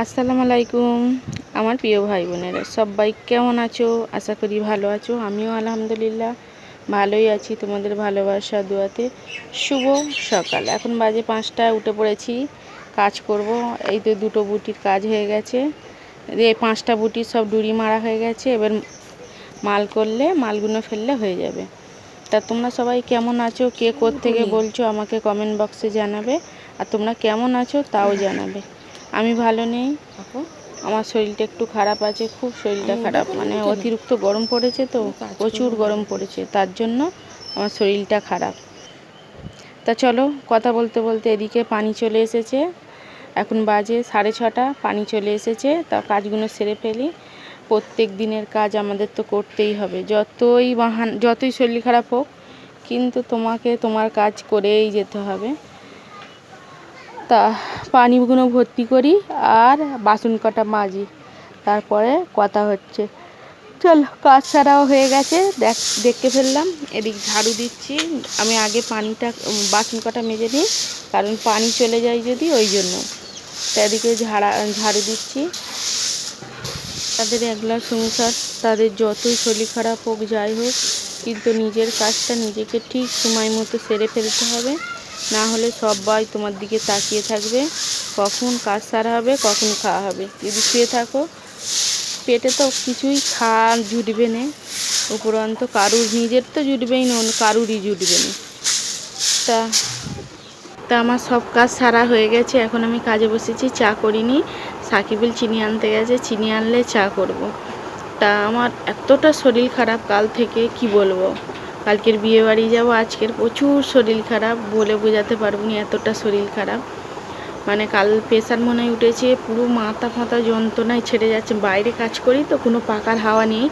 আসসালামু আলাইকুম আমার প্রিয় ভাই বোনেরা, সবাই কেমন আছো? আশা করি ভালো আছো। আমিও আলহামদুলিল্লাহ ভালোই আছি, তোমাদের ভালোবাসা দোয়াতে। শুভ সকাল। এখন বাজে 5টা, উঠে পড়েছি, কাজ করব। এই তো দুটো বুটির কাজ হয়ে গেছে, এই 5টা বুটি সব ডুরি মারা হয়ে গেছে। এবার মাল করলে, মালগুলো ফেললে হয়ে যাবে। তা তোমরা সবাই কেমন আছো? কে কোত্থেকে বলছো আমাকে কমেন্ট বক্সে জানাবে। আর তোমরা কেমন আছো তাও জানাবে। আমি ভালো নেই, আমার শরীরটা একটু খারাপ আছে, খুব শরীরটা খারাপ। মানে অতিরিক্ত গরম পড়েছে, তো প্রচুর গরম পড়েছে, তার জন্য আমার শরীরটা খারাপ। তা চলো, কথা বলতে বলতে এদিকে পানি চলে এসেছে। এখন বাজে 6:30, পানি চলে এসেছে। তা কাজগুলো সেরে ফেলি। প্রত্যেক দিনের কাজ আমাদের তো করতেই হবে, যতই শরীর খারাপ হোক, কিন্তু তোমাকে তোমার কাজ করেই যেতে হবে। তা পানিগুলো ভর্তি করি আর বাসন কটা মাজি, তারপরে কথা হচ্ছে। চলো, কাজ সারাও হয়ে গেছে, দেখতে ফেললাম। এদিক ঝাড়ু দিচ্ছি। আমি আগে বাসন কটা মেজে নিই, কারণ পানি চলে যায় যদি, ওই জন্য। তা এদিকে ঝাড়ু দিচ্ছি। তাদের একলা সংসার, তাদের যতই শরীর খারাপ হোক, যাই হোক, কিন্তু নিজের কাজটা নিজেকে ঠিক সময় মতো সেরে ফেলতে হবে। না হলে সবাই তোমার দিকে তাকিয়ে থাকবে, কখন কাজ সারা হবে, কখন খাওয়া হবে। যদি শুয়ে থাকো, পেটে তো কিছুই জুটবে না, উপরন্ত নিজের তো জুটবেই না, কারুরই জুটবে না। তা আমার সব কাজ সারা হয়ে গেছে। এখন আমি কাজে বসেছি, চা করিনি। সাকিবুল চিনি আনতে গেছে, চিনি আনলে চা করব। তা আমার এতটা শরীর খারাপ কাল থেকে, কি বলবো। কালকের বিয়ে বাড়ি যাবো, আজকের প্রচুর শরীর খারাপ, বলে বোঝাতে পারবো না, এতটা শরীর খারাপ। মানে কাল প্রেশার মনে হয় উঠেছে, পুরো মাথা ফাতা যন্ত্রণায় ছেড়ে যাচ্ছে। বাইরে কাজ করি তো, কোনো পাকার হাওয়া নেই,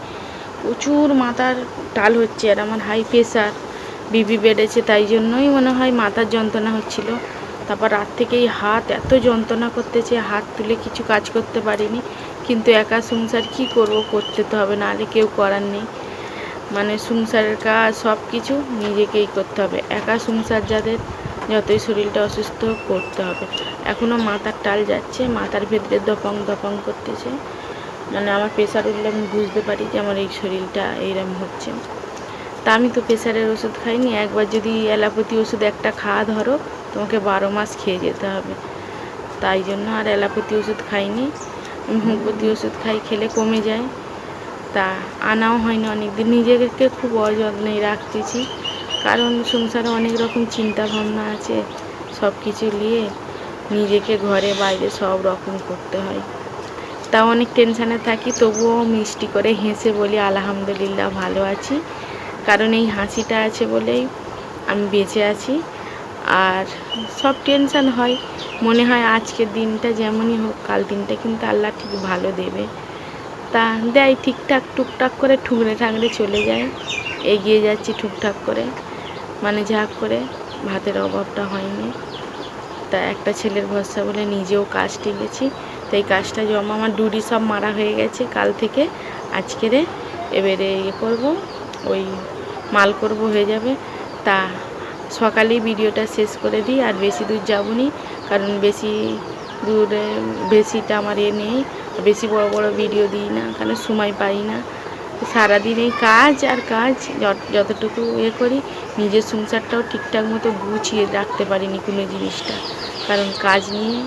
প্রচুর মাথার টাল হচ্ছে। আর আমার হাই প্রেশার, বিপি বেড়েছে, তাই জন্যই মনে হয় মাথার যন্ত্রণা হচ্ছিল। তারপর রাত থেকেই হাত এত যন্ত্রণা করতেছে, হাত তুলে কিছু কাজ করতে পারিনি। কিন্তু একা সংসার কি করব, করতে তো হবে, নাহলে কেউ করার নেই। মানে সংসারের কাজ সব কিছু নিজেকেই করতে হবে। একা সংসার যাদের, যতই শরীরটা অসুস্থ, করতে হবে। এখনও মাথার টাল যাচ্ছে, মাথার ভেতরে দপং দপং করতেছে। মানে আমার প্রেশার উঠলে আমি বুঝতে পারি যে আমার এই শরীরটা এইরকম হচ্ছে। তা আমি তো প্রেশারের ওষুধ খাইনি। একবার যদি অ্যালোপ্যাথি ওষুধ একটা খাওয়া ধরো, তোমাকে 12 মাস খেয়ে যেতে হবে। তাই জন্য আর অ্যালোপ্যাথি ওষুধ খাইনি, আমি হোমিওপ্যাথি ওষুধ খাই, খেলে কমে যায়। তা আনাও হয়নি অনেকদিন। নিজেকে খুব অযত্নে রাখতেছি, কারণ সংসারে অনেক রকম চিন্তা ভাবনা আছে, সব কিছু নিয়ে নিজেকে ঘরে বাইরে সব রকম করতে হয়। তা অনেক টেনশানে থাকি, তবুও মিষ্টি করে হেসে বলি আলহামদুলিল্লাহ ভালো আছি। কারণ এই হাসিটা আছে বলেই আমি বেঁচে আছি। আর সব টেনশান হয়, মনে হয় আজকের দিনটা যেমনই হোক, কাল দিনটা কিন্তু আল্লাহ ঠিক ভালো দেবে। তা দেয় ঠিকঠাক, টুকটাক করে ঠুকরে ঠাকরে চলে যায়, এগিয়ে যাচ্ছি টুকটাক করে। মানে যা করে ভাতের অভাবটা হয়নি। তা একটা ছেলের ভরসা বলে নিজেও কাজ টিকেছি। তো এই কাজটা জমা, আমার ডুরি সব মারা হয়ে গেছে কাল থেকে আজকেরে। এবারে করবো, ওই মাল করব, হয়ে যাবে। তা সকালেই ভিডিওটা শেষ করে দিই, আর বেশি দূর যাবনি, কারণ বেশি দূরে বেশিটা আমার নেই, বেশি বড় বড় ভিডিও দিই না, কারণ সময় পাই না। সারাদিন এই কাজ আর কাজ, যতটুকু করি, নিজের সংসারটাও ঠিকঠাক মতো গুছিয়ে রাখতে পারিনি কোনো জিনিসটা। কারণ কাজ নিয়ে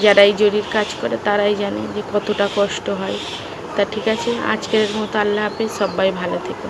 যারা এই জরির কাজ করে তারাই জানে যে কতটা কষ্ট হয়। তা ঠিক আছে, আজকের মতো আল্লাহ হাফেজ, সবাই ভালো থেকো।